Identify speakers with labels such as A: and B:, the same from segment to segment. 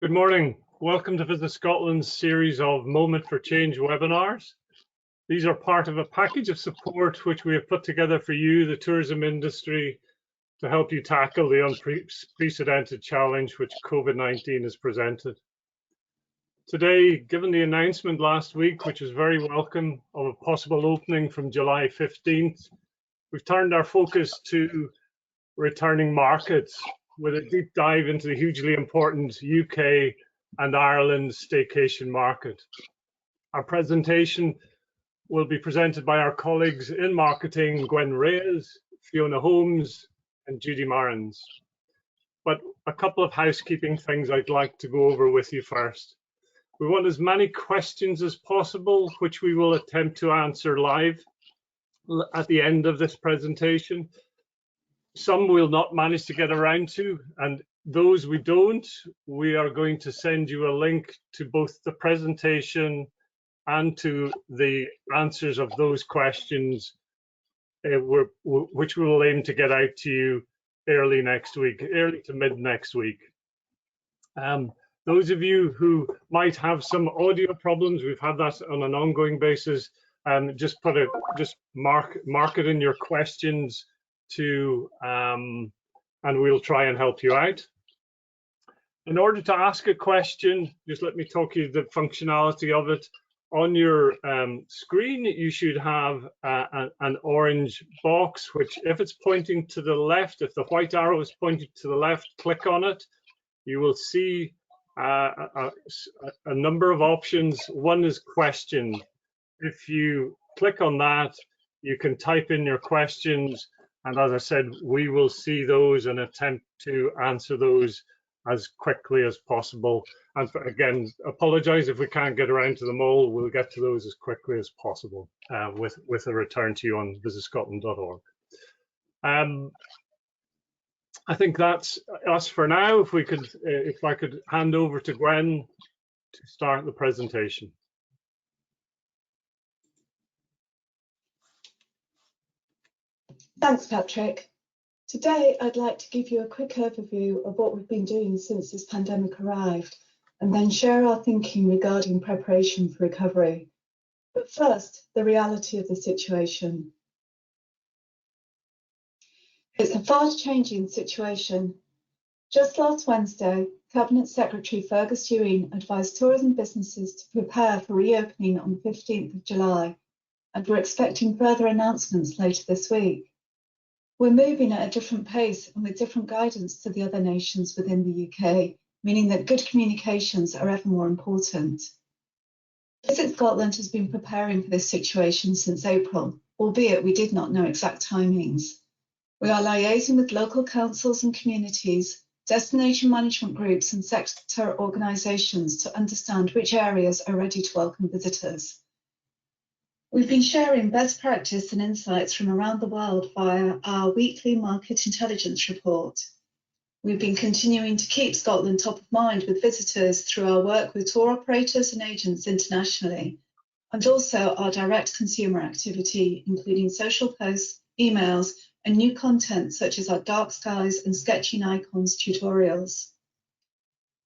A: Good morning. Welcome to Visit Scotland's series of Moment for Change webinars. These are part of a package of support which we have put together for you, the tourism industry, to help you tackle the unprecedented challenge which COVID-19 has presented. Today, given the announcement last week, which was very welcome, of a possible opening from July 15th, we've turned our focus to returning markets with a deep dive into the hugely important UK and Ireland staycation market. Our presentation will be presented by our colleagues in marketing, Gwen Reyes, Fiona Holmes, and Judy Marrins. But a couple of housekeeping things I'd like to go over with you first. We want as many questions as possible, which we will attempt to answer live at the end of this presentation. Some we'll not manage to get around to, and those we don't, we are going to send you a link to both the presentation and to the answers of those questions, which we will aim to get out to you early next week, early to mid next week. Those of you who might have some audio problems, we've had that on an ongoing basis, just mark it in your questions and we'll try and help you out. In order to ask a question, just let me talk you the functionality of it. On your screen, you should have an orange box, which if it's pointing to the left, if the white arrow is pointing to the left, click on it. You will see a number of options. One is question. If you click on that, you can type in your questions. And as I said, we will see those and attempt to answer those as quickly as possible. And again, apologize if we can't get around to them all. We'll get to those as quickly as possible with a return to you on VisitScotland.org. I think that's us for now. If I could hand over to Gwen to start the presentation.
B: Thanks, Patrick. Today, I'd like to give you a quick overview of what we've been doing since this pandemic arrived, and then share our thinking regarding preparation for recovery. But first, the reality of the situation. It's a fast-changing situation. Just last Wednesday, Cabinet Secretary Fergus Ewing advised tourism businesses to prepare for reopening on the 15th of July, and we're expecting further announcements later this week. We're moving at a different pace and with different guidance to the other nations within the UK, meaning that good communications are ever more important. Visit Scotland has been preparing for this situation since April, albeit we did not know exact timings. We are liaising with local councils and communities, destination management groups and sector organisations to understand which areas are ready to welcome visitors. We've been sharing best practice and insights from around the world via our weekly market intelligence report. We've been continuing to keep Scotland top of mind with visitors through our work with tour operators and agents internationally, and also our direct consumer activity, including social posts, emails, and new content such as our dark skies and sketching icons tutorials.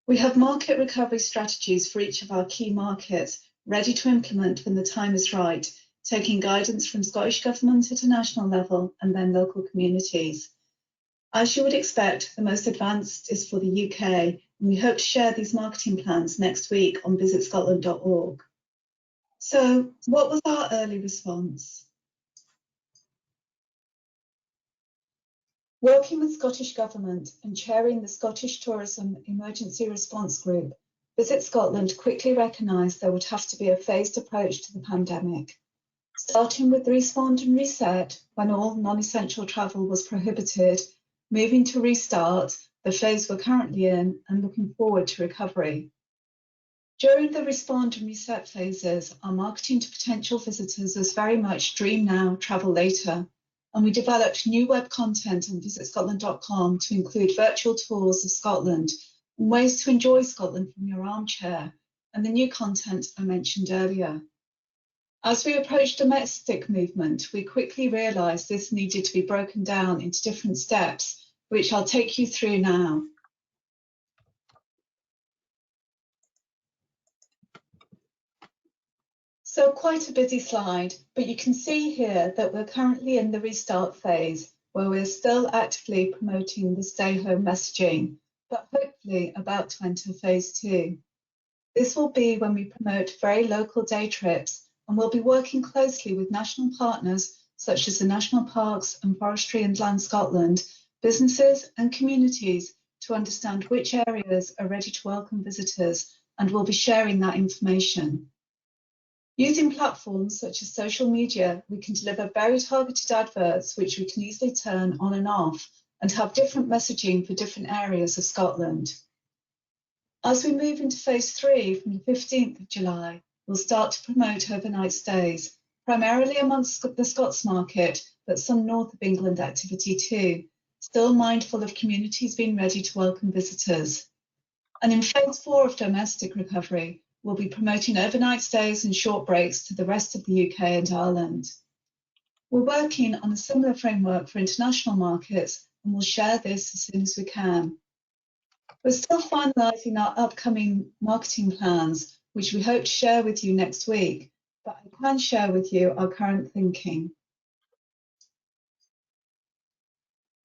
B: We have market recovery strategies for each of our key markets, ready to implement when the time is right, taking guidance from Scottish Government at a national level and then local communities. As you would expect, the most advanced is for the UK, and we hope to share these marketing plans next week on VisitScotland.org. So, what was our early response? Working with Scottish Government and chairing the Scottish Tourism Emergency Response Group, Visit Scotland quickly recognised there would have to be a phased approach to the pandemic, starting with respond and reset when all non-essential travel was prohibited, moving to restart, the phase we're currently in, and looking forward to recovery. During the respond and reset phases, our marketing to potential visitors was very much dream now, travel later, and we developed new web content on VisitScotland.com to include virtual tours of Scotland and ways to enjoy Scotland from your armchair, and the new content I mentioned earlier. As we approached domestic movement, we quickly realised this needed to be broken down into different steps, which I'll take you through now. So quite a busy slide, but you can see here that we're currently in the restart phase, where we're still actively promoting the stay home messaging, but hopefully about to enter phase 2. This will be when we promote very local day trips, and we'll be working closely with national partners such as the National Parks and Forestry and Land Scotland, businesses and communities to understand which areas are ready to welcome visitors, and we'll be sharing that information. Using platforms such as social media, we can deliver very targeted adverts which we can easily turn on and off and have different messaging for different areas of Scotland. As we move into phase 3 from the 15th of July, we'll start to promote overnight stays, primarily amongst the Scots market, but some north of England activity too, still mindful of communities being ready to welcome visitors. And in phase 4 of domestic recovery, we'll be promoting overnight stays and short breaks to the rest of the UK and Ireland. We're working on a similar framework for international markets, and we'll share this as soon as we can. We're still finalising our upcoming marketing plans, which we hope to share with you next week, but I can share with you our current thinking.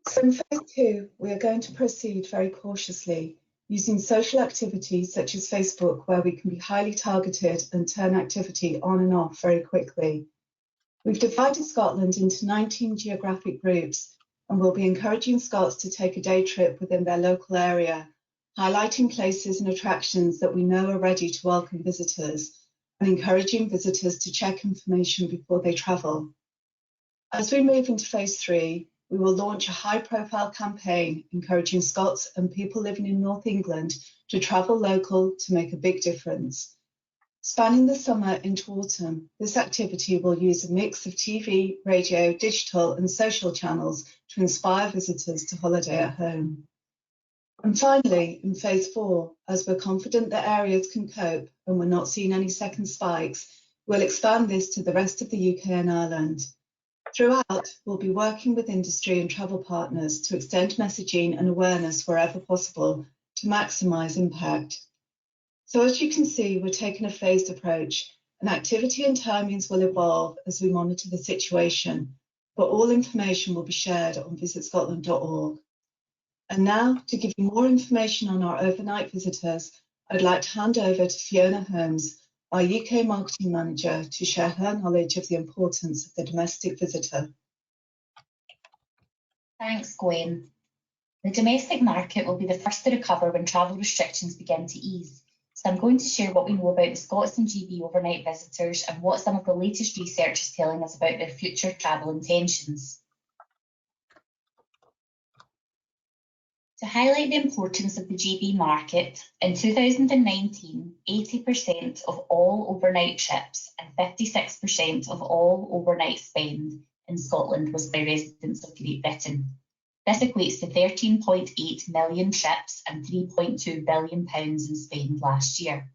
B: So in phase 2, we are going to proceed very cautiously, using social activities such as Facebook, where we can be highly targeted and turn activity on and off very quickly. We've divided Scotland into 19 geographic groups, and we'll be encouraging Scots to take a day trip within their local area, highlighting places and attractions that we know are ready to welcome visitors, and encouraging visitors to check information before they travel. As we move into phase 3, we will launch a high-profile campaign encouraging Scots and people living in North England to travel local to make a big difference. Spanning the summer into autumn, this activity will use a mix of TV, radio, digital and social channels to inspire visitors to holiday at home. And finally, in phase 4, as we're confident that areas can cope and we're not seeing any second spikes, we'll expand this to the rest of the UK and Ireland. Throughout, we'll be working with industry and travel partners to extend messaging and awareness wherever possible to maximise impact. So as you can see, we're taking a phased approach, and activity and timings will evolve as we monitor the situation, but all information will be shared on VisitScotland.org. And now, to give you more information on our overnight visitors, I'd like to hand over to Fiona Holmes, our UK Marketing Manager, to share her knowledge of the importance of the domestic visitor.
C: Thanks, Gwen. The domestic market will be the first to recover when travel restrictions begin to ease. So I'm going to share what we know about the Scots and GB overnight visitors and what some of the latest research is telling us about their future travel intentions. To highlight the importance of the GB market, in 2019, 80% of all overnight trips and 56% of all overnight spend in Scotland was by residents of Great Britain. This equates to 13.8 million trips and £3.2 billion in spend last year.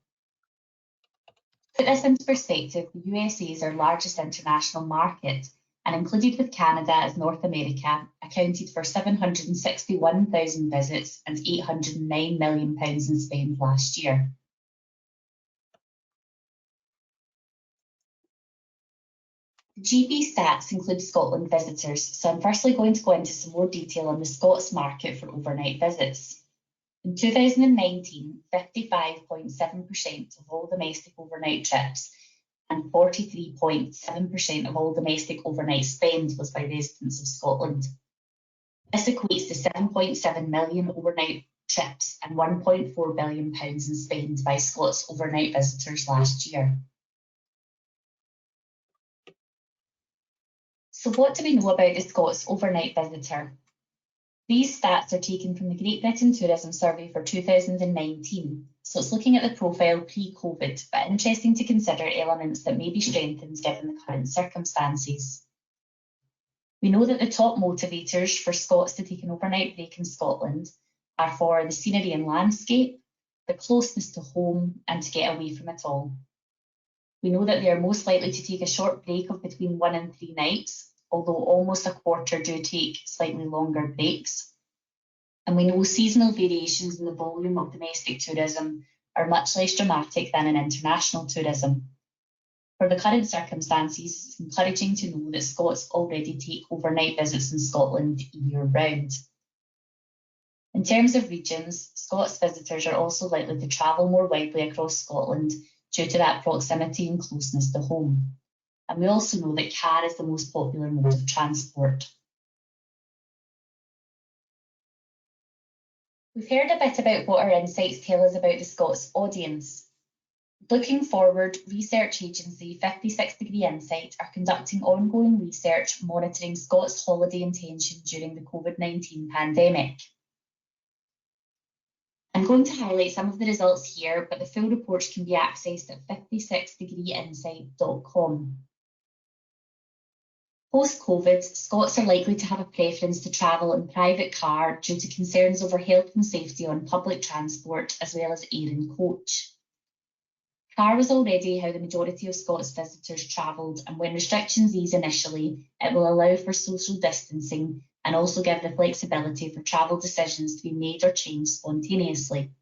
C: To put this into perspective, the USA is our largest international market, and included with Canada as North America, accounted for 761,000 visits and £809 million in spend last year. The GB stats include Scotland visitors, so I'm firstly going to go into some more detail on the Scots market for overnight visits. In 2019, 55.7% of all domestic overnight trips and 43.7% of all domestic overnight spend was by residents of Scotland. This equates to 7.7 million overnight trips and £1.4 billion in spend by Scots overnight visitors last year. So what do we know about the Scots overnight visitor? These stats are taken from the Great Britain Tourism Survey for 2019, so it's looking at the profile pre-COVID, but interesting to consider elements that may be strengthened given the current circumstances. We know that the top motivators for Scots to take an overnight break in Scotland are for the scenery and landscape, the closeness to home, and to get away from it all. We know that they are most likely to take a short break of between 1 and 3 nights, although almost a quarter do take slightly longer breaks. And we know seasonal variations in the volume of domestic tourism are much less dramatic than in international tourism. For the current circumstances, it's encouraging to know that Scots already take overnight visits in Scotland year-round. In terms of regions, Scots visitors are also likely to travel more widely across Scotland due to that proximity and closeness to home. And we also know that car is the most popular mode of transport. We've heard a bit about what our insights tell us about the Scots audience. Looking forward, research agency 56 Degree Insight are conducting ongoing research monitoring Scots holiday intention during the COVID-19 pandemic. I'm going to highlight some of the results here, but the full reports can be accessed at 56degreeinsight.com. Post-COVID, Scots are likely to have a preference to travel in private car due to concerns over health and safety on public transport, as well as air and coach. Car was already how the majority of Scots visitors travelled, and when restrictions ease initially, it will allow for social distancing and also give the flexibility for travel decisions to be made or changed spontaneously.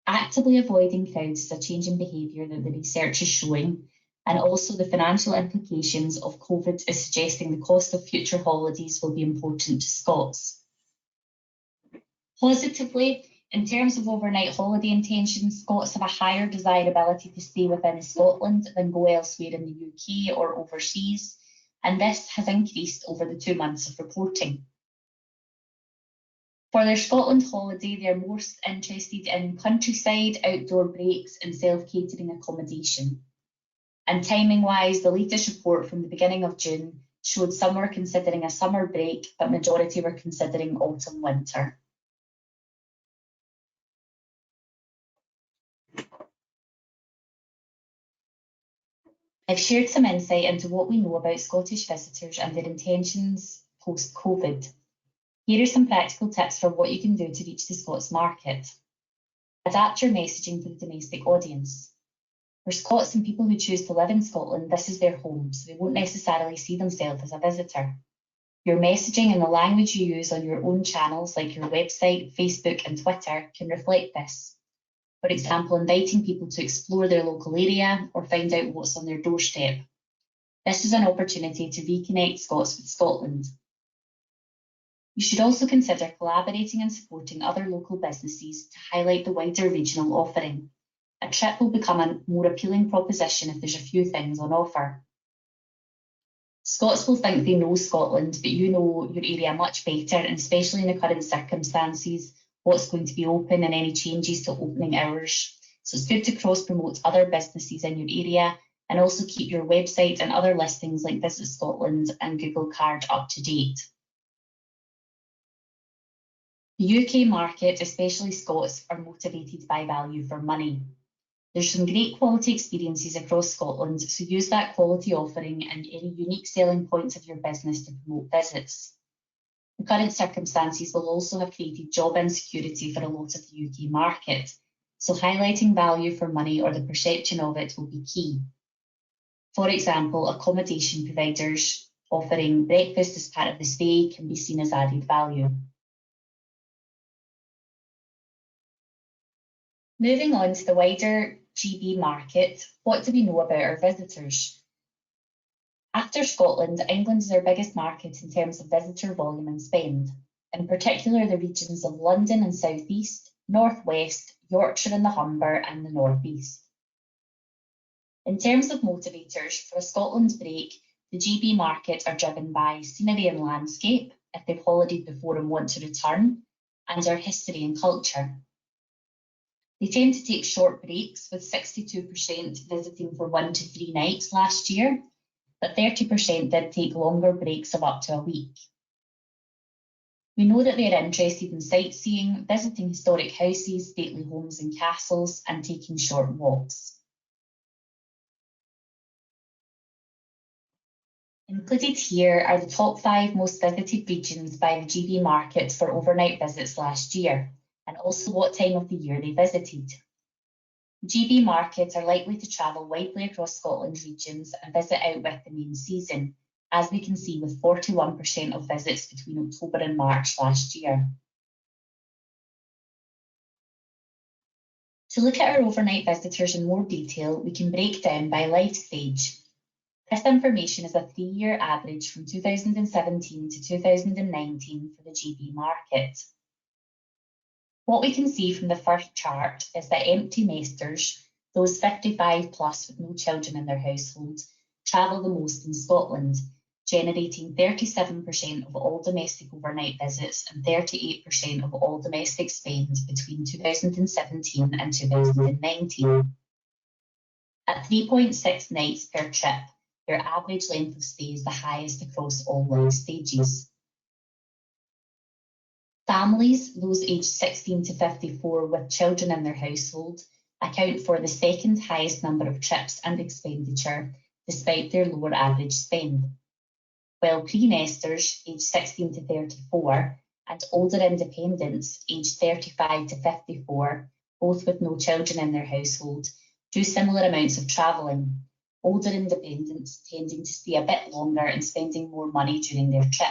C: Actively avoiding crowds is a change in behaviour that the research is showing, and also the financial implications of COVID is suggesting the cost of future holidays will be important to Scots. Positively, in terms of overnight holiday intentions, Scots have a higher desirability to stay within Scotland than go elsewhere in the UK or overseas, and this has increased over the 2 months of reporting. For their Scotland holiday, they are most interested in countryside, outdoor breaks and self-catering accommodation. And timing-wise, the latest report from the beginning of June showed some were considering a summer break, but majority were considering autumn-winter. I've shared some insight into what we know about Scottish visitors and their intentions post-COVID. Here are some practical tips for what you can do to reach the Scots market. Adapt your messaging to the domestic audience. For Scots and people who choose to live in Scotland, this is their home, so they won't necessarily see themselves as a visitor. Your messaging and the language you use on your own channels, like your website, Facebook and Twitter, can reflect this. For example, inviting people to explore their local area or find out what's on their doorstep. This is an opportunity to reconnect Scots with Scotland. You should also consider collaborating and supporting other local businesses to highlight the wider regional offering. A trip will become a more appealing proposition if there's a few things on offer. Scots will think they know Scotland, but you know your area much better, and especially in the current circumstances, what's going to be open and any changes to opening hours. So it's good to cross-promote other businesses in your area and also keep your website and other listings like Visit Scotland and Google Card up to date. The UK market, especially Scots, are motivated by value for money. There's some great quality experiences across Scotland, so use that quality offering and any unique selling points of your business to promote visits. The current circumstances will also have created job insecurity for a lot of the UK market, so highlighting value for money or the perception of it will be key. For example, accommodation providers offering breakfast as part of the stay can be seen as added value. Moving on to the wider GB market, what do we know about our visitors? After Scotland, England is our biggest market in terms of visitor volume and spend, in particular the regions of London and South East, North West, Yorkshire and the Humber and the North East. In terms of motivators, for a Scotland break, the GB market are driven by scenery and landscape, if they've holidayed before and want to return, and our history and culture. They tend to take short breaks, with 62% visiting for 1 to 3 nights last year, but 30% did take longer breaks of up to a week. We know that they are interested in sightseeing, visiting historic houses, stately homes and castles, and taking short walks. Included here are the top 5 most visited regions by the GB market for overnight visits last year, and also what time of the year they visited. GB markets are likely to travel widely across Scotland's regions and visit out with the main season, as we can see with 41% of visits between October and March last year. To look at our overnight visitors in more detail, we can break down by life stage. This information is a 3-year average from 2017 to 2019 for the GB market. What we can see from the first chart is that empty nesters, those 55 plus with no children in their household, travel the most in Scotland, generating 37% of all domestic overnight visits and 38% of all domestic spend between 2017 and 2019. At 3.6 nights per trip, their average length of stay is the highest across all life stages. Families, those aged 16 to 54 with children in their household, account for the second highest number of trips and expenditure, despite their lower average spend. While pre-nesters, aged 16 to 34, and older independents, aged 35 to 54, both with no children in their household, do similar amounts of travelling, older independents tending to stay a bit longer and spending more money during their trip.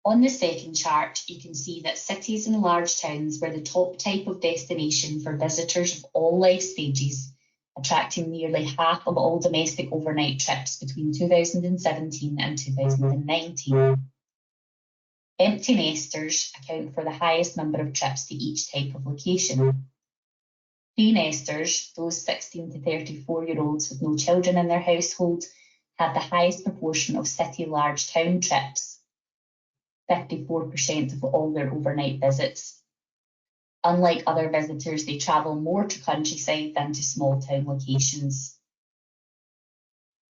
C: On the second chart, you can see that cities and large towns were the top type of destination for visitors of all life stages, attracting nearly half of all domestic overnight trips between 2017 and 2019. Empty nesters account for the highest number of trips to each type of location. Pre-nesters, those 16 to 34-year-olds with no children in their household, had the highest proportion of city large town trips, 54% of all their overnight visits. Unlike other visitors, they travel more to countryside than to small town locations.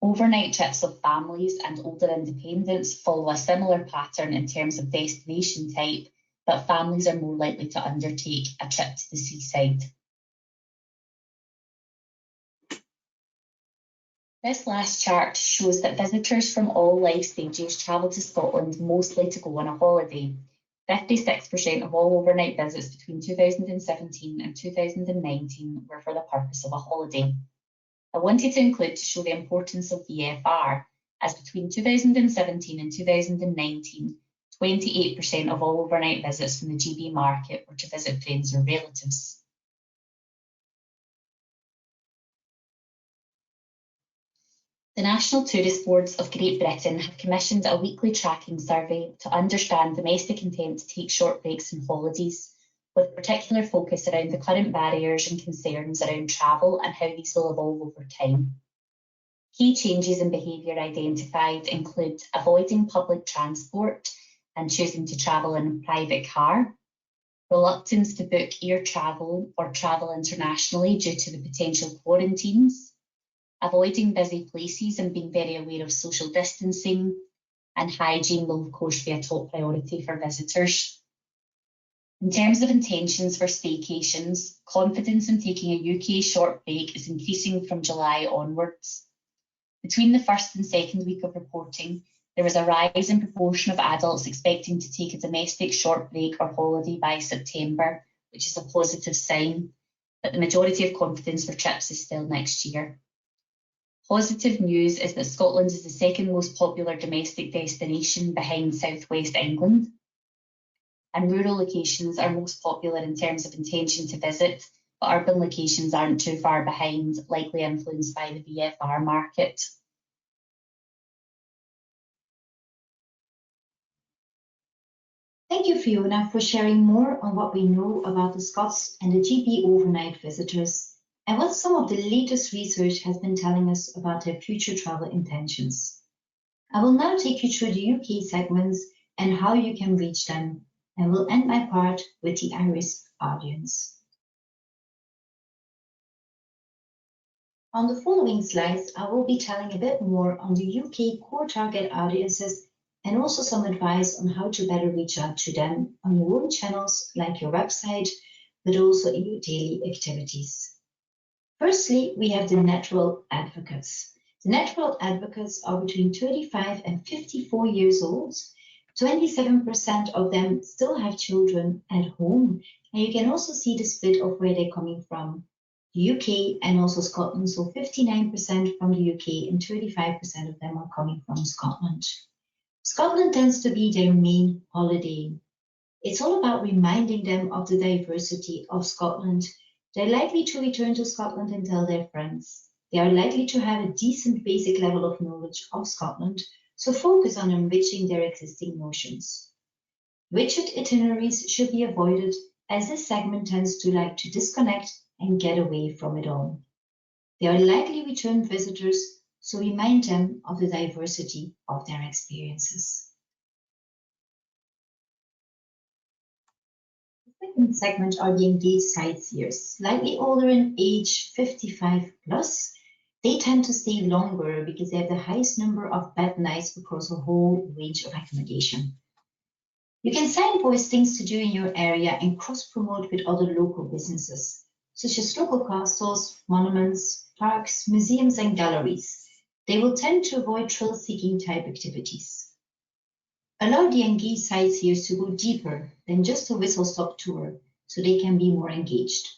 C: Overnight trips of families and older independents follow a similar pattern in terms of destination type, but families are more likely to undertake a trip to the seaside. This last chart shows that visitors from all life stages travel to Scotland mostly to go on a holiday. 56% of all overnight visits between 2017 and 2019 were for the purpose of a holiday. I wanted to include to show the importance of VFR, as between 2017 and 2019, 28% of all overnight visits from the GB market were to visit friends or relatives. The National Tourist Boards of Great Britain have commissioned a weekly tracking survey to understand domestic intent to take short breaks and holidays, with particular focus around the current barriers and concerns around travel and how these will evolve over time. Key changes in behaviour identified include avoiding public transport and choosing to travel in a private car, reluctance to book air travel or travel internationally due to the potential quarantines, avoiding busy places and being very aware of social distancing, and hygiene will of course be a top priority for visitors. In terms of intentions for staycations, confidence in taking a UK short break is increasing from July onwards. Between the first and second week of reporting, there was a rise in proportion of adults expecting to take a domestic short break or holiday by September, which is a positive sign, but the majority of confidence for trips is still next year. Positive news is that Scotland is the second most popular domestic destination behind South West England, and rural locations are most popular in terms of intention to visit, but urban locations aren't too far behind, likely influenced by the VFR market.
D: Thank you, Fiona, for sharing more on what we know about the Scots and the GB overnight visitors, and what some of the latest research has been telling us about their future travel intentions. I will now take you through the UK segments and how you can reach them, and will end my part with the Irish audience. On the following slides, I will be telling a bit more on the UK core target audiences and also some advice on how to better reach out to them on your own channels like your website, but also in your daily activities. Firstly, we have the natural advocates. The natural advocates are between 35 and 54 years old. 27% of them still have children at home, and you can also see the split of where they're coming from. The UK and also Scotland, so 59% from the UK and 35% of them are coming from Scotland. Scotland tends to be their main holiday. It's all about reminding them of the diversity of Scotland. They're likely to return to Scotland and tell their friends. They are likely to have a decent basic level of knowledge of Scotland, so focus on enriching their existing notions. Rigid itineraries should be avoided, as this segment tends to like to disconnect and get away from it all. They are likely return visitors, so remind them of the diversity of their experiences. The second segment are the engaged sightseers, slightly older in age, 55 plus. They tend to stay longer because they have the highest number of bed nights across a whole range of accommodation. You can signpost things to do in your area and cross-promote with other local businesses, such as local castles, monuments, parks, museums, and galleries. They will tend to avoid thrill-seeking type activities. Allow the engaged sightseers to go deeper than just a whistle-stop tour, so they can be more engaged.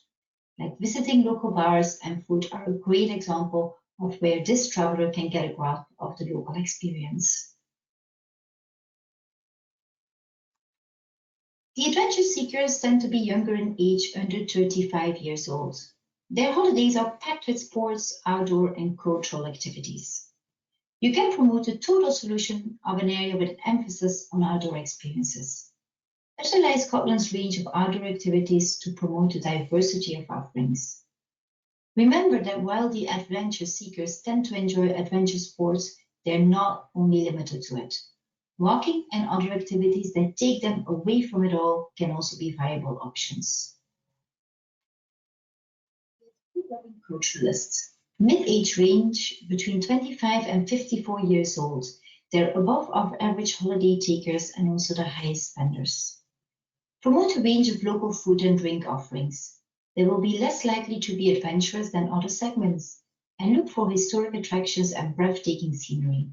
D: Like visiting local bars and food are a great example of where this traveler can get a grasp of the local experience. The adventure seekers tend to be younger in age, under 35 years old. Their holidays are packed with sports, outdoor and cultural activities. You can promote a total solution of an area with emphasis on outdoor experiences. Utilize Scotland's range of outdoor activities to promote the diversity of offerings. Remember that while the adventure seekers tend to enjoy adventure sports, they're not only limited to it. Walking and other activities that take them away from it all can also be viable options. Culturalists. Mid-age range between 25 and 54 years old. They're above average holiday takers and also the highest spenders. Promote a range of local food and drink offerings. They will be less likely to be adventurous than other segments, and look for historic attractions and breathtaking scenery.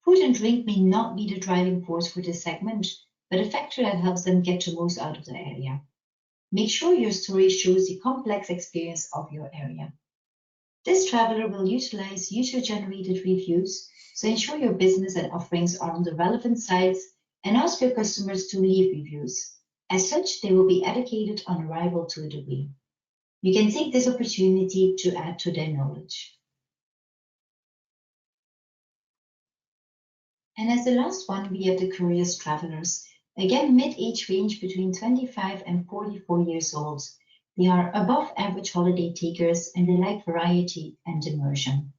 D: Food and drink may not be the driving force for this segment, but a factor that helps them get the most out of the area. Make sure your story shows the complex experience of your area. This traveler will utilize user-generated reviews, so ensure your business and offerings are on the relevant sites and ask your customers to leave reviews. As such, they will be educated on arrival to a degree. You can take this opportunity to add to their knowledge. And as the last one, we have the curious travelers. Again, mid-age range between 25 and 44 years old. They are above average holiday takers and they like variety and immersion.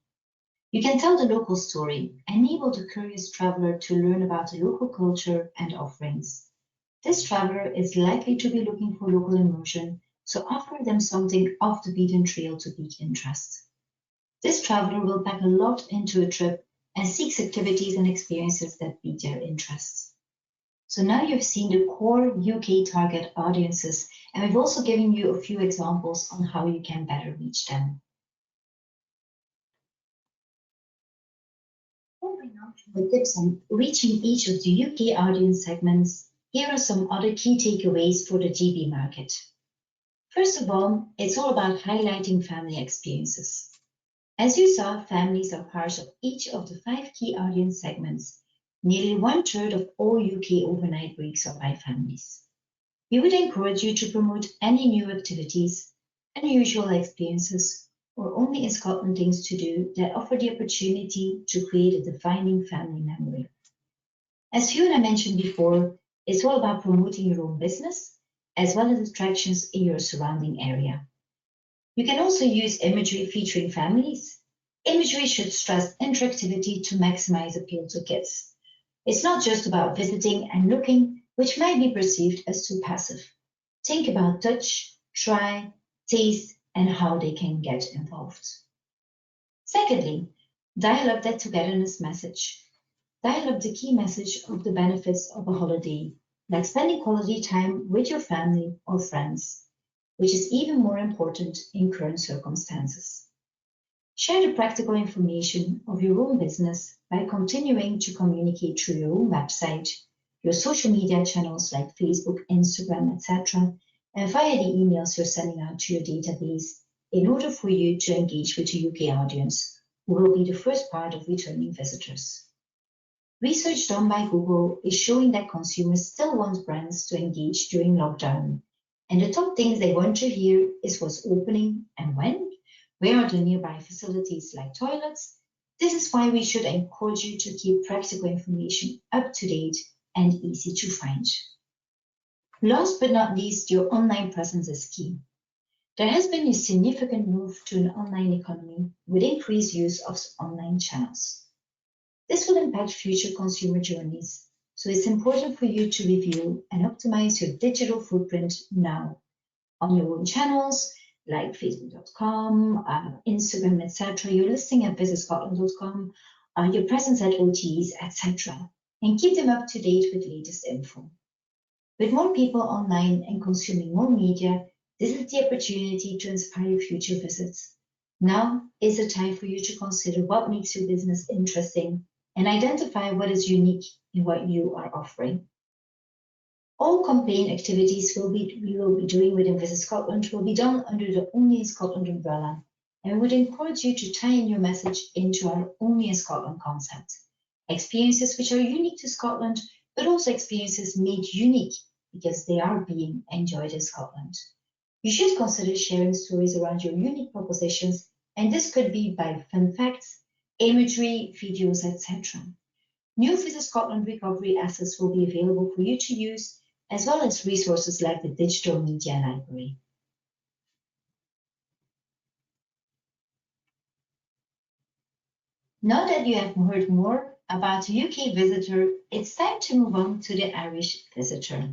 D: You can tell the local story, enable the curious traveler to learn about the local culture and offerings. This traveler is likely to be looking for local immersion, so offer them something off the beaten trail to pique interest. This traveler will pack a lot into a trip and seeks activities and experiences that pique their interests. So now you've seen the core UK target audiences, and we've also given you a few examples on how you can better reach them. Moving on to the tips on reaching each of the UK audience segments, here are some other key takeaways for the GB market. First of all, it's all about highlighting family experiences. As you saw, families are part of each of the 5 key audience segments. Nearly 1/3 of all UK overnight breaks are by families. We would encourage you to promote any new activities, unusual experiences, or only in Scotland things to do that offer the opportunity to create a defining family memory. As Fiona mentioned before, it's all about promoting your own business, as well as attractions in your surrounding area. You can also use imagery featuring families. Imagery should stress interactivity to maximize appeal to kids. It's not just about visiting and looking, which might be perceived as too passive. Think about touch, try, taste, and how they can get involved. Secondly, dial up that togetherness message. Dial up the key message of the benefits of a holiday, like spending quality time with your family or friends, which is even more important in current circumstances. Share the practical information of your own business by continuing to communicate through your own website, your social media channels like Facebook, Instagram, etc., and via the emails you're sending out to your database in order for you to engage with the UK audience, who will be the first part of returning visitors. Research done by Google is showing that consumers still want brands to engage during lockdown. And the top things they want to hear is what's opening and when, where are the nearby facilities like toilets. This is why we should encourage you to keep practical information up to date and easy to find. Last but not least, your online presence is key. There has been a significant move to an online economy with increased use of online channels. This will impact future consumer journeys, so it's important for you to review and optimize your digital footprint now on your own channels like Facebook.com, Instagram, etc., your listing at VisitScotland.com, your presence at OTAs, etc., and keep them up to date with latest info. With more people online and consuming more media, this is the opportunity to inspire future visits. Now is the time for you to consider what makes your business interesting and identify what is unique in what you are offering. All campaign activities we will be doing within Visit Scotland will be done under the Only in Scotland umbrella, and we would encourage you to tie in your message into our Only in Scotland concept. Experiences which are unique to Scotland, but also experiences made unique because they are being enjoyed in Scotland. You should consider sharing stories around your unique propositions, and this could be by fun facts, imagery, videos, etc. New Visit Scotland recovery assets will be available for you to use, as well as resources like the Digital Media Library. Now that you have heard more about the UK visitor, it's time to move on to the Irish visitor.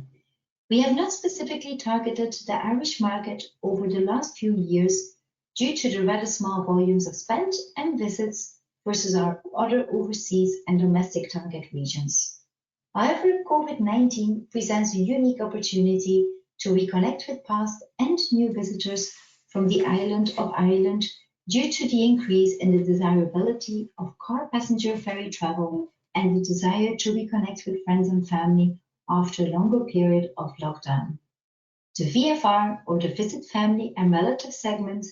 D: We have not specifically targeted the Irish market over the last few years due to the rather small volumes of spend and visits versus our other overseas and domestic target regions. However, COVID-19 presents a unique opportunity to reconnect with past and new visitors from the island of Ireland due to the increase in the desirability of car passenger ferry travel and the desire to reconnect with friends and family after a longer period of lockdown. The VFR, or the Visit Family and Relative segment,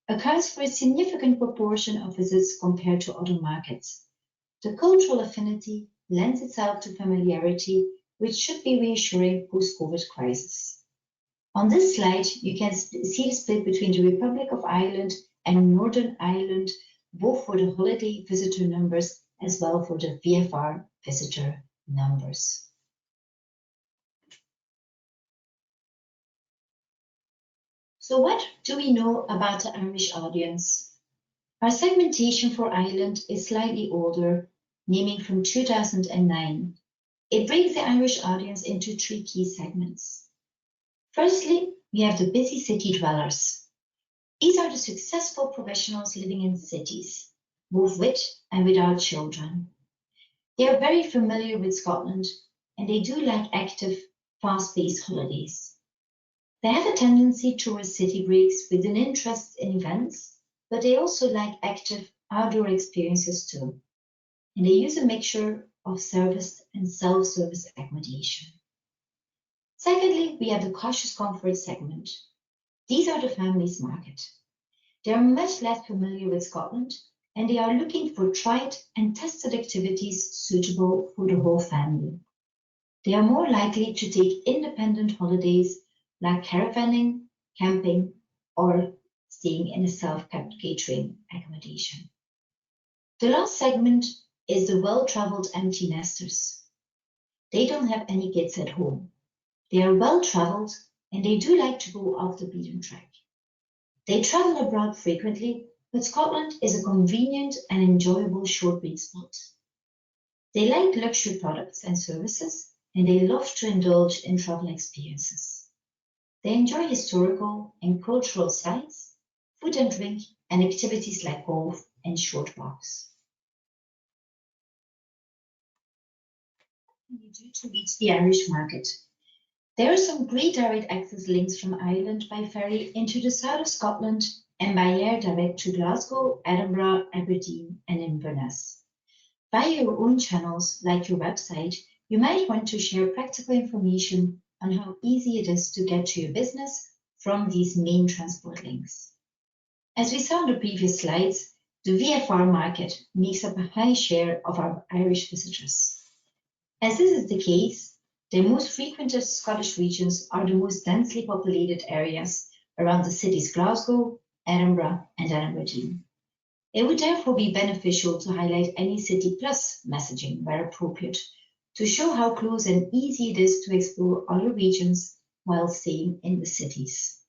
D: accounts for a significant proportion of visits compared to other markets. The cultural affinity lends itself to familiarity, which should be reassuring post-COVID crisis. On this slide, you can see the split between the Republic of Ireland and Northern Ireland, both for the holiday visitor numbers as well for the VFR visitor numbers. So what do we know about the Irish audience? Our segmentation for Ireland is slightly older, naming from 2009. It breaks the Irish audience into 3 key segments. Firstly, we have the busy city dwellers. These are the successful professionals living in cities, both with and without children. They are very familiar with Scotland, and they do like active, fast-paced holidays. They have a tendency towards city breaks with an interest in events, but they also like active outdoor experiences too. And they use a mixture of service and self-service accommodation. Secondly, we have the cautious comfort segment. These are the families market. They are much less familiar with Scotland, and they are looking for tried and tested activities suitable for the whole family. They are more likely to take independent holidays like caravanning, camping, or staying in a self-catering accommodation. The last segment is the well-traveled empty nesters. They don't have any kids at home. They are well-traveled and they do like to go off the beaten track. They travel abroad frequently, but Scotland is a convenient and enjoyable short-break spot. They like luxury products and services, and they love to indulge in travel experiences. They enjoy historical and cultural sites, food and drink, and activities like golf and short walks. What can you do to reach the Irish market? There are some great direct access links from Ireland by ferry into the south of Scotland and by air direct to Glasgow, Edinburgh, Aberdeen, and Inverness. Via your own channels, like your website, you might want to share practical information on how easy it is to get to your business from these main transport links. As we saw in the previous slides, the VFR market makes up a high share of our Irish visitors. As this is the case, the most frequented Scottish regions are the most densely populated areas around the cities Glasgow, Edinburgh and Aberdeen. It would therefore be beneficial to highlight any City Plus messaging where appropriate, to show how close and easy it is to explore other regions while staying in the cities.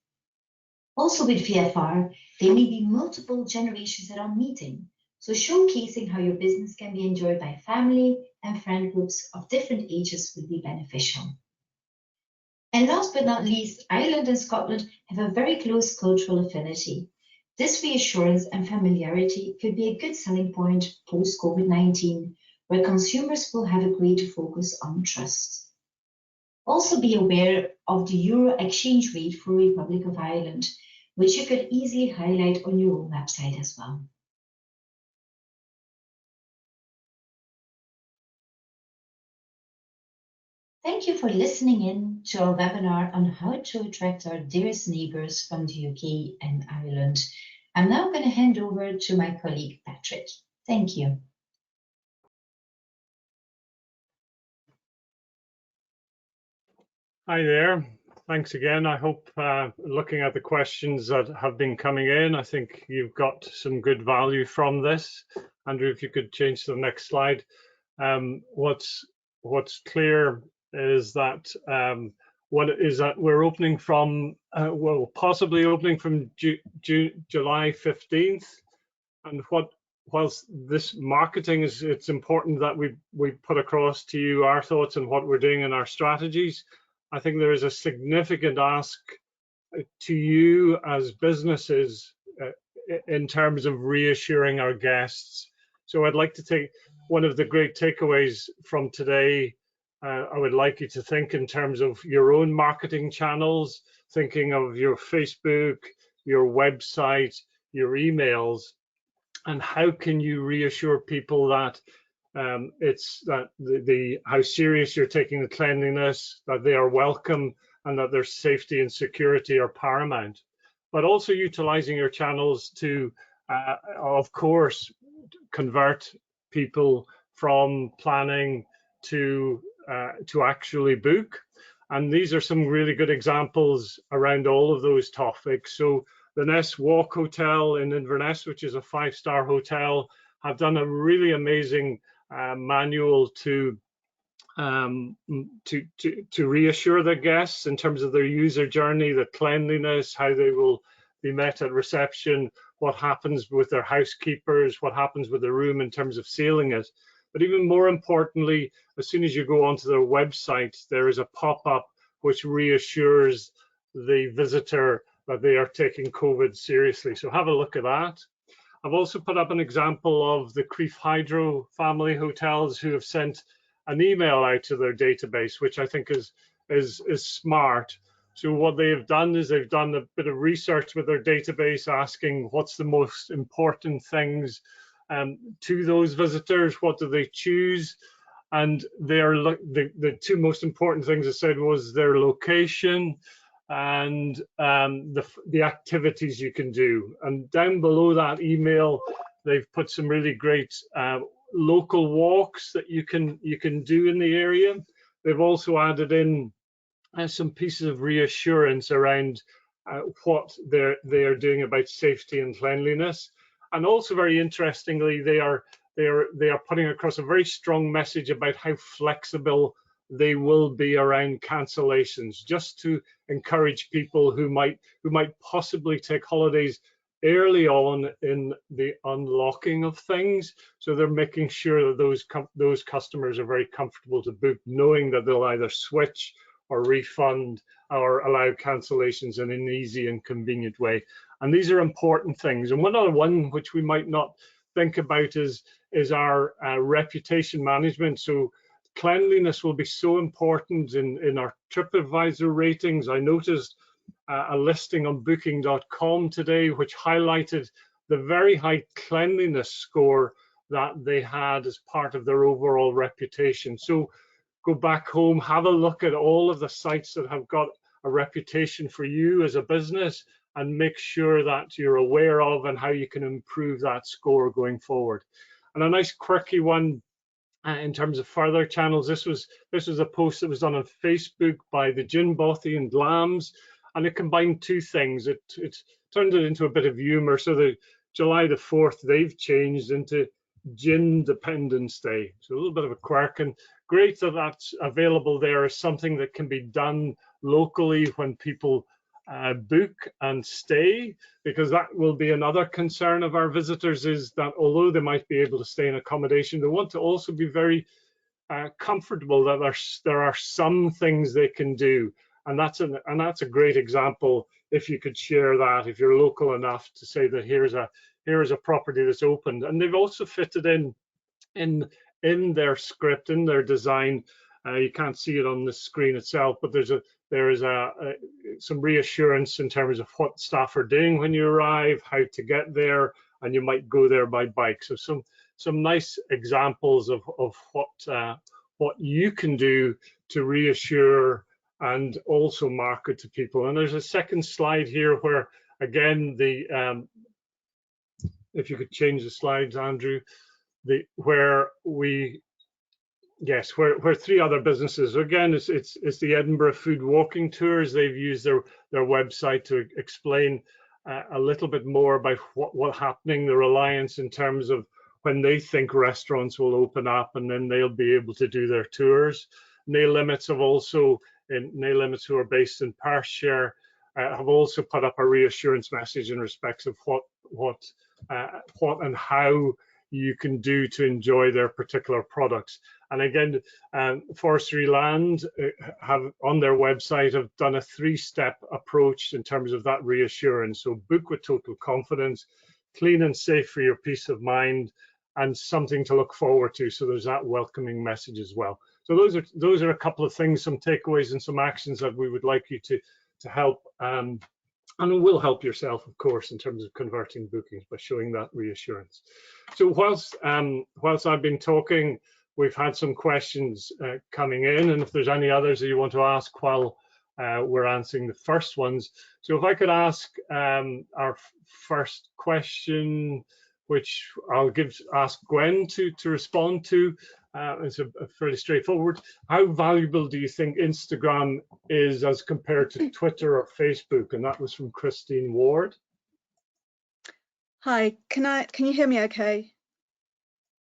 D: Also with VFR, there may be multiple generations that are meeting, so showcasing how your business can be enjoyed by family and friend groups of different ages would be beneficial. And last but not least, Ireland and Scotland have a very close cultural affinity. This reassurance and familiarity could be a good selling point post-COVID-19, where consumers will have a greater focus on trust. Also be aware of the euro exchange rate for Republic of Ireland, which you could easily highlight on your own website as well. Thank you for listening in to our webinar on how to attract our dearest neighbours from the UK and Ireland. I'm now going to hand over to my colleague Patrick. Thank you.
A: Hi there. Thanks again. I hope looking at the questions that have been coming in, I think you've got some good value from this. Andrew, if you could change to the next slide. What's clear is that we're opening from, well, possibly opening from July 15th. And whilst this marketing is, it's important that we put across to you our thoughts on what we're doing and our strategies. I think there is a significant ask to you as businesses in terms of reassuring our guests. So I'd like to take one of the great takeaways from today. I would like you to think in terms of your own marketing channels, thinking of your Facebook, your website, your emails, and how can you reassure people that how serious you're taking the cleanliness, that they are welcome, and that their safety and security are paramount. But also utilizing your channels to, of course, convert people from planning to actually book. And these are some really good examples around all of those topics. So the Ness Walk Hotel in Inverness, which is a 5-star hotel, have done a really amazing manual to reassure their guests in terms of their user journey, the cleanliness, how they will be met at reception, what happens with their housekeepers, what happens with the room in terms of sealing it. But even more importantly, as soon as you go onto their website, there is a pop-up which reassures the visitor that they are taking COVID seriously. So have a look at that. I've also put up an example of the Creef Hydro family hotels who have sent an email out to their database, which I think is smart. So what they have done is they've done a bit of research with their database, asking what's the most important things to those visitors, what do they choose? And the two most important things I said was their location and the activities you can do. And down below that email, they've put some really great local walks that you can do in the area. They've also added in some pieces of reassurance around what they are doing about safety and cleanliness. And also, very interestingly, they are putting across a very strong message about how flexible they will be around cancellations, just to encourage people who might possibly take holidays early on in the unlocking of things. So they're making sure that those customers are very comfortable to book, knowing that they'll either switch or refund or allow cancellations in an easy and convenient way. And these are important things. And one other one which we might not think about is our reputation management. So cleanliness will be so important in our TripAdvisor ratings. I noticed a listing on booking.com today which highlighted the very high cleanliness score that they had as part of their overall reputation. So go back home, have a look at all of the sites that have got a reputation for you as a business, and make sure that you're aware of and how you can improve that score going forward. And a nice quirky one In terms of further channels, this was a post that was done on Facebook by the Gin Bothy and Lambs, and it combined two things. It turned it into a bit of humor. So the July the 4th, they've changed into Gin Dependence Day. So a little bit of a quirk, and great that that's available there as something that can be done locally when people book and stay, because that will be another concern of our visitors, is that although they might be able to stay in accommodation, they want to also be very comfortable that there are some things they can do, and that's a great example. If you could share that, if you're local enough to say that here's a property that's opened, and they've also fitted in their script, in their design. You can't see it on the screen itself, but there is some reassurance in terms of what staff are doing when you arrive, how to get there, and you might go there by bike. So some nice examples of what you can do to reassure and also market to people. And there's a second slide here where, again, if you could change the slides, Andrew, where three other businesses, again, it's the Edinburgh Food Walking Tours. They've used their website to explain a little bit more about what's happening, the reliance in terms of when they think restaurants will open up, and then they'll be able to do their tours. Nail Limits have also, Nail Limits, who are based in Perthshire, have also put up a reassurance message in respects of what and how you can do to enjoy their particular products. And again, Forestry Land have on their website have done a 3-step approach in terms of that reassurance. So book with total confidence, clean and safe for your peace of mind, and something to look forward to. So there's that welcoming message as well. So those are a couple of things, some takeaways and some actions that we would like you to help, and will help yourself, of course, in terms of converting bookings by showing that reassurance. So whilst I've been talking, we've had some questions coming in, and if there's any others that you want to ask while we're answering the first ones. So if I could ask our first question, which I'll ask Gwen to respond to. It's a fairly straightforward. How valuable do you think Instagram is as compared to Twitter or Facebook? And that was from Christine Ward.
B: Hi, can you hear me okay?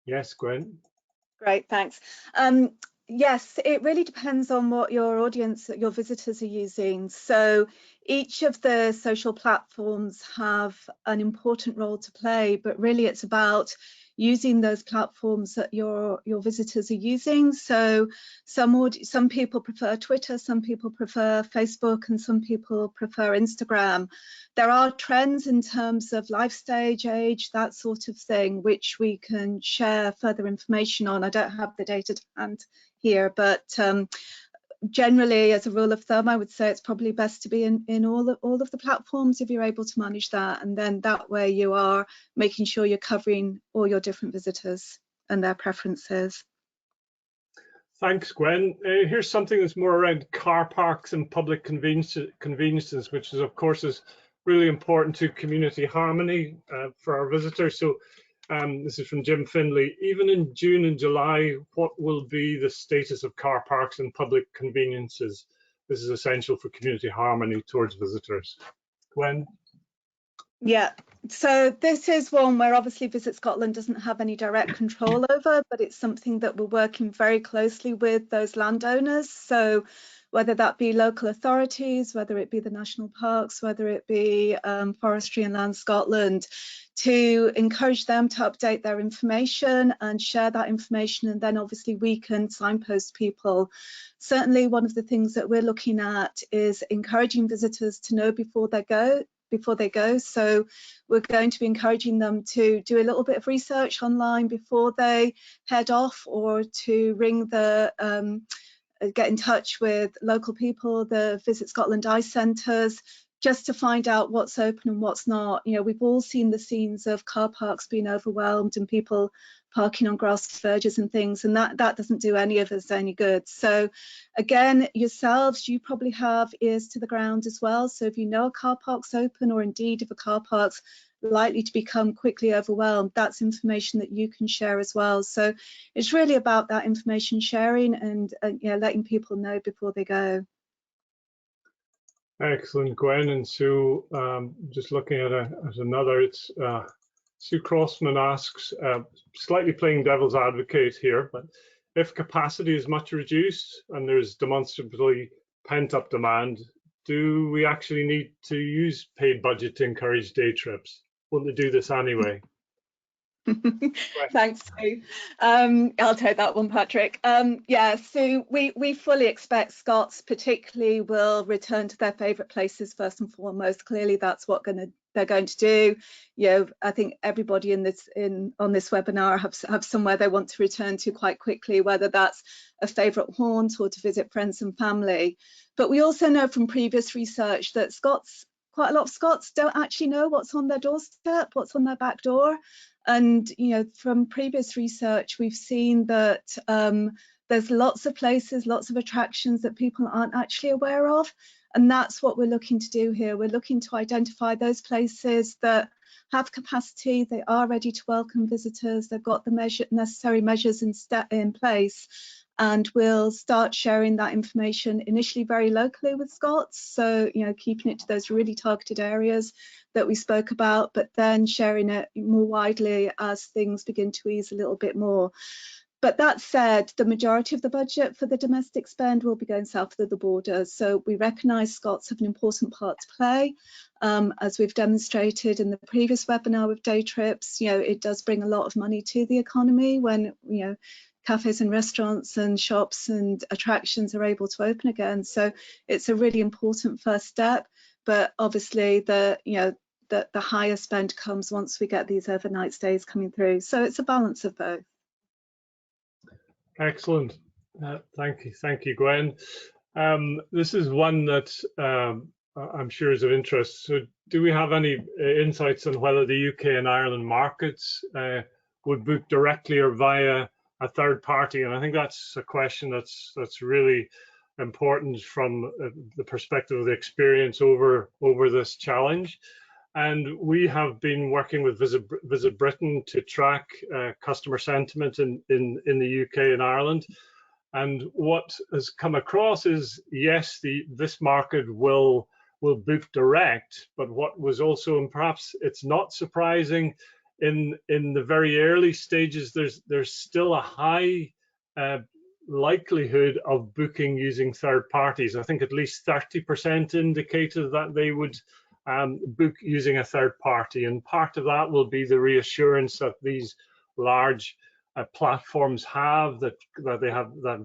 A: Yes, Gwen.
B: Great, thanks. Yes, it really depends on what your audience, your visitors are using. So each of the social platforms have an important role to play, but really it's about using those platforms that your visitors are using. So some people prefer Twitter, some people prefer Facebook, and some people prefer Instagram. There are trends in terms of life stage, age, that sort of thing, which we can share further information on. I don't have the data to hand here, but generally, as a rule of thumb, I would say it's probably best to be in all of the platforms if you're able to manage that, and then that way you are making sure you're covering all your different visitors and their preferences.
A: Thanks, Gwen. Here's something that's more around car parks and public conveniences, which is, of course, is really important to community harmony for our visitors. So this is from Jim Finley. Even in June and July, what will be the status of car parks and public conveniences? This is essential for community harmony towards visitors. Gwen?
B: Yeah, so this is one where obviously Visit Scotland doesn't have any direct control over, but it's something that we're working very closely with those landowners. So whether that be local authorities, whether it be the national parks, whether it be Forestry and Land Scotland, to encourage them to update their information and share that information, and then obviously we can signpost people. Certainly one of the things that we're looking at is encouraging visitors to know before they go. So we're going to be encouraging them to do a little bit of research online before they head off, or to ring get in touch with local people, the Visit Scotland Eye Centres, just to find out what's open and what's not. You know, we've all seen the scenes of car parks being overwhelmed and people parking on grass verges and things, and that doesn't do any of us any good. So again, yourselves, you probably have ears to the ground as well. So if you know a car park's open, or indeed if a car park's likely to become quickly overwhelmed, that's information that you can share as well. So it's really about that information sharing and you know, letting people know before they go.
A: Excellent, Gwen. And Sue, just looking at another, it's Sue Crossman asks, slightly playing devil's advocate here, but if capacity is much reduced and there's demonstrably pent-up demand, do we actually need to use paid budget to encourage day trips? Won't they do this anyway?
B: Thanks, Sue. I'll take that one, Patrick. Yeah, so we fully expect Scots particularly will return to their favourite places first and foremost. Clearly, that's what they're going to do. You know, I think everybody on this webinar have somewhere they want to return to quite quickly, whether that's a favourite haunt or to visit friends and family. But we also know from previous research that quite a lot of Scots don't actually know what's on their doorstep, what's on their back door. And you know, from previous research, we've seen that there's lots of places, lots of attractions that people aren't actually aware of. And that's what we're looking to do here. We're looking to identify those places that have capacity, they are ready to welcome visitors, they've got the necessary measures in place. And we'll start sharing that information initially very locally with Scots. So, you know, keeping it to those really targeted areas that we spoke about, but then sharing it more widely as things begin to ease a little bit more. But that said, the majority of the budget for the domestic spend will be going south of the border. So we recognise Scots have an important part to play. As we've demonstrated in the previous webinar with day trips, you know, it does bring a lot of money to the economy when, you know, cafes and restaurants and shops and attractions are able to open again. So it's a really important first step. But obviously the higher spend comes once we get these overnight stays coming through. So it's a balance of both.
A: Excellent. Thank you, Gwen. This is one that I'm sure is of interest. So do we have any insights on whether the UK and Ireland markets would book directly or via a third party? And I think that's a question that's really important from the perspective of the experience over this challenge. And we have been working with Visit Britain to track customer sentiment in the UK and Ireland. And what has come across is, yes, this market will book direct, but what was also, and perhaps it's not surprising, in the very early stages, there's still a high likelihood of booking using third parties. I think at least 30% indicated that they would book using a third party, and part of that will be the reassurance that these large platforms have, that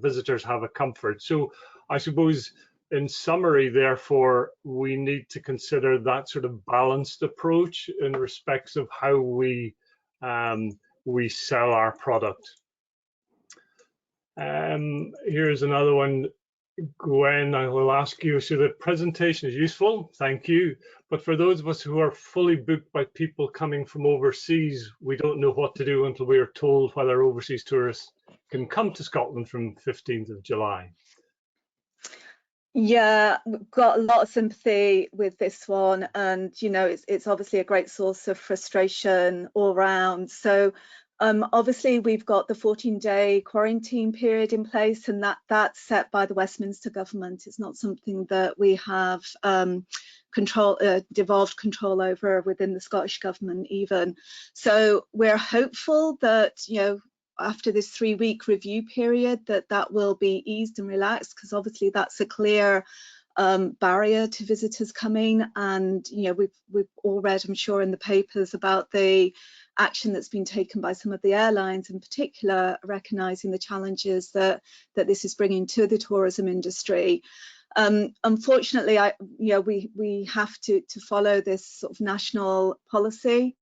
A: visitors have a comfort. So I suppose in summary, therefore, we need to consider that sort of balanced approach in respects of how we sell our product. Here's another one. Gwen, I will ask you, so the presentation is useful, thank you, but for those of us who are fully booked by people coming from overseas, we don't know what to do until we are told whether overseas tourists can come to Scotland from 15th of July.
B: Yeah, we've got a lot of sympathy with this one, and you know, it's obviously a great source of frustration all round. So obviously we've got the 14-day quarantine period in place, and that's set by the Westminster government. It's not something that we have devolved control over within the Scottish government even. So we're hopeful that, you know, after this 3-week review period, that will be eased and relaxed, because obviously that's a clear barrier to visitors coming. And you know, we've all read, I'm sure, in the papers about the action that's been taken by some of the airlines in particular, recognizing the challenges that this is bringing to the tourism industry. Unfortunately, we have to follow this sort of national policy.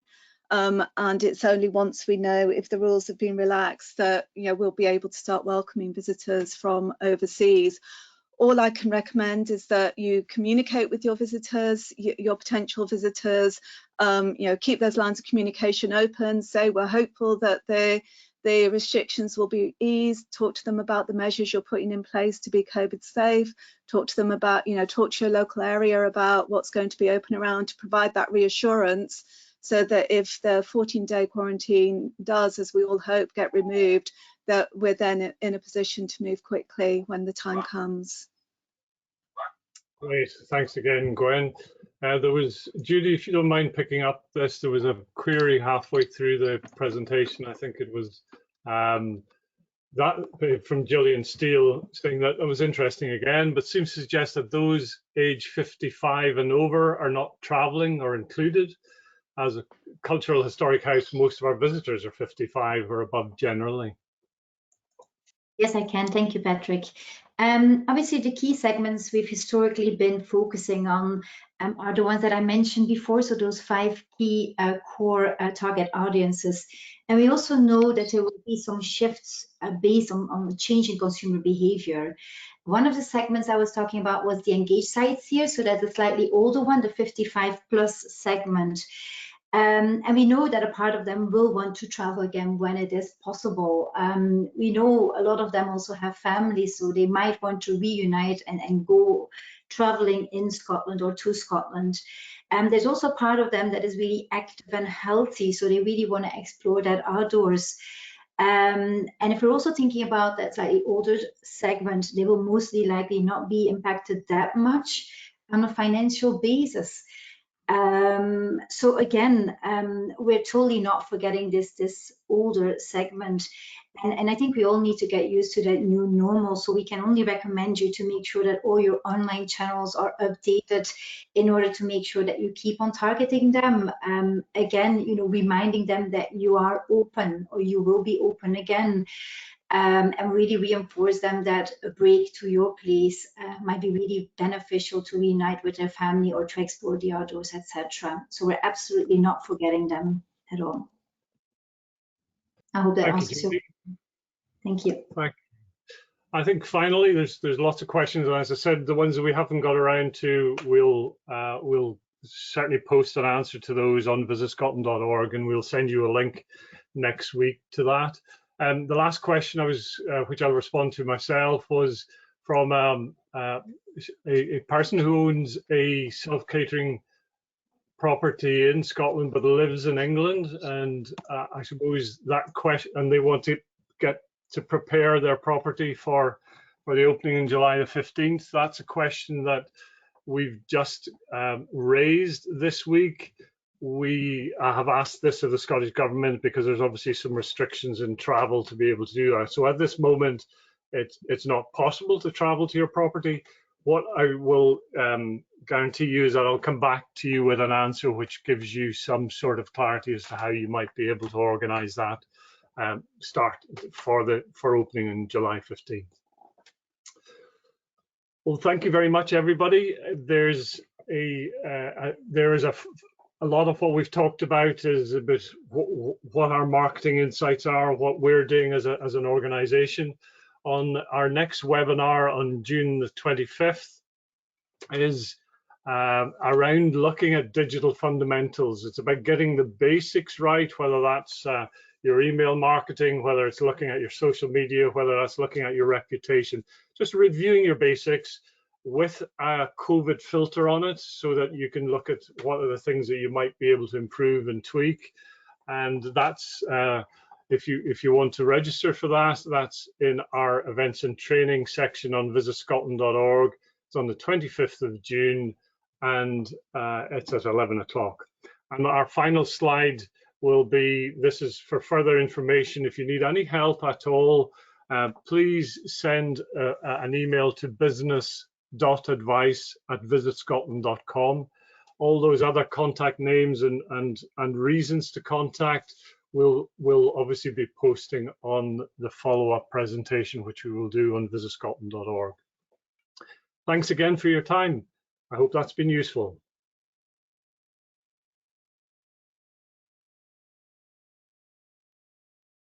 B: And it's only once we know if the rules have been relaxed that, you know, we'll be able to start welcoming visitors from overseas. all I can recommend is that you communicate with your visitors, your potential visitors, keep those lines of communication open, say we're hopeful that the restrictions will be eased, talk to them about the measures you're putting in place to be COVID safe, talk to them about, talk to your local area about what's going to be open around, to provide that reassurance, so that if the 14-day quarantine does, as we all hope, get removed, that we're then in a position to move quickly when the time comes.
A: Great, thanks again, Gwen. There was, Judy, if you don't mind picking up this, there was a query halfway through the presentation. I think it was that from Gillian Steele, saying that it was interesting again, but seems to suggest that those age 55 and over are not travelling or included. As a cultural historic house, most of our visitors are 55 or above generally.
D: Yes, I can. Thank you, Patrick. Obviously, the key segments we've historically been focusing on are the ones that I mentioned before, so those 5 key core target audiences. And we also know that there will be some shifts based on the change in consumer behavior. One of the segments I was talking about was the engaged sites here, so that's a slightly older one, the 55 plus segment. And we know that a part of them will want to travel again when it is possible. We know a lot of them also have families, so they might want to reunite and go traveling in Scotland or to Scotland. There's also a part of them that is really active and healthy, so they really want to explore that outdoors. And if we're also thinking about that slightly older segment, they will mostly likely not be impacted that much on a financial basis. So again, we're totally not forgetting this older segment, and I think we all need to get used to that new normal. So we can only recommend you to make sure that all your online channels are updated in order to make sure that you keep on targeting them. Again, reminding them that you are open, or you will be open again. And really reinforce them that a break to your place might be really beneficial to reunite with their family or to explore the outdoors, etc. So we're absolutely not forgetting them at all. I hope that answers your question. Thank you.
A: I think finally there's lots of questions, and as I said, the ones that we haven't got around to, we'll certainly post an answer to those on VisitScotland.org, and we'll send you a link next week to that. The last question which I'll respond to myself, was from a person who owns a self-catering property in Scotland but lives in England, and I suppose that question, and they want to get to prepare their property for the opening in July the 15th. That's a question that we've just raised this week. We have asked this of the Scottish Government because there's obviously some restrictions in travel to be able to do that. So at this moment, it's not possible to travel to your property. What I will guarantee you is that I'll come back to you with an answer which gives you some sort of clarity as to how you might be able to organise that start for opening in July 15th. Well, thank you very much, everybody. There is a lot of what we've talked about is about what our marketing insights are, what we're doing as an organization. On our next webinar on June the 25th is around looking at digital fundamentals. It's about getting the basics right, whether that's your email marketing, whether it's looking at your social media, whether that's looking at your reputation, just reviewing your basics with a COVID filter on it, so that you can look at what are the things that you might be able to improve and tweak. And that's if you want to register for that, that's in our events and training section on VisitScotland.org. It's on the 25th of June, and it's at 11 o'clock. And our final slide will be, this is for further information. If you need any help at all, please send an email to business.advice@visitscotland.com. All those other contact names and reasons to contact we'll obviously be posting on the follow-up presentation, which we will do on VisitScotland.org. Thanks again for your time. I hope that's been useful.